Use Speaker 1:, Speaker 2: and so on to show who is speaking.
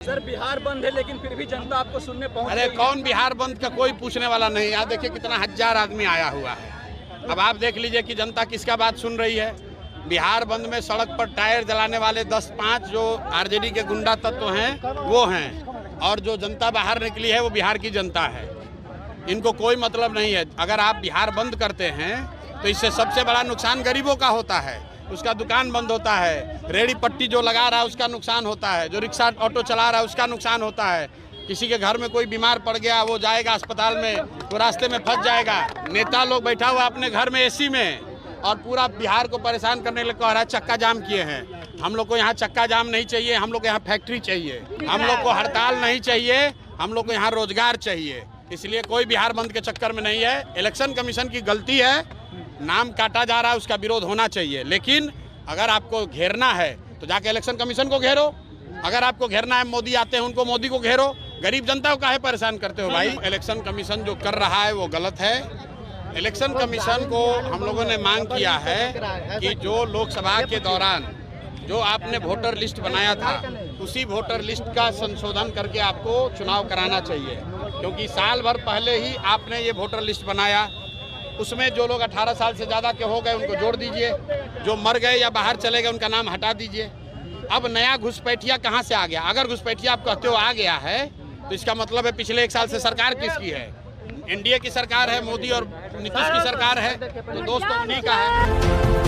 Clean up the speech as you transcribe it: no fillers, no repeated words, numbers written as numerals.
Speaker 1: Sir Bihar बंद है लेकिन फिर भी जनता आपको सुनने पहुंच
Speaker 2: अरे कौन बिहार बंद का कोई पूछने वाला नहीं। यहाँ देखिए कितना हजार आदमी आया हुआ है। अब आप देख लीजिए कि जनता किसका बात सुन रही है। बिहार बंद में सड़क पर टायर जलाने वाले 10-5 जो आरजेडी के गुंडा तत्व हैं वो हैं, और जो जनता बाहर निकली है वो बिहार की जनता है। इनको कोई मतलब नहीं है। अगर आप बिहार बंद करते हैं तो इससे सबसे बड़ा नुकसान गरीबों का होता है। उसका दुकान बंद होता है, रेहड़ी पट्टी जो लगा रहा है उसका नुकसान होता है, जो रिक्शा ऑटो चला रहा है उसका नुकसान होता है। किसी के घर में कोई बीमार पड़ गया वो जाएगा अस्पताल में, वो रास्ते में फंस जाएगा। नेता लोग बैठा हुआ अपने घर में एसी में और पूरा बिहार को परेशान करने के लिए कह रहा है चक्का जाम किए हैं। हम लोग को यहाँ चक्का जाम नहीं चाहिए, हम लोग को यहाँ फैक्ट्री चाहिए, हम लोग को हड़ताल नहीं चाहिए, हम लोग को यहाँ रोजगार चाहिए। इसलिए कोई बिहार बंद के चक्कर में नहीं है। इलेक्शन कमीशन की गलती है, नाम काटा जा रहा है, उसका विरोध होना चाहिए। लेकिन अगर आपको घेरना है तो जाके इलेक्शन कमीशन को घेरो। अगर आपको घेरना है मोदी आते हैं उनको मोदी को घेरो। गरीब जनता को काहे परेशान करते हो भाई। इलेक्शन कमीशन जो कर रहा है वो गलत है। इलेक्शन कमीशन को हम लोगों ने मांग किया है कि जो लोकसभा के दौरान जो आपने वोटर लिस्ट बनाया था उसी वोटर लिस्ट का संशोधन करके आपको चुनाव कराना चाहिए, क्योंकि साल भर पहले ही आपने ये वोटर लिस्ट बनाया। उसमें जो लोग 18 साल से ज़्यादा के हो गए उनको जोड़ दीजिए, जो मर गए या बाहर चले गए उनका नाम हटा दीजिए। अब नया घुसपैठिया कहाँ से आ गया? अगर घुसपैठिया आप कहते हो आ गया है तो इसका मतलब है पिछले 1 साल से सरकार किसकी है? एनडीए की सरकार है, मोदी और नीतीश की सरकार है, तो दोस्तों उन्हीं का है।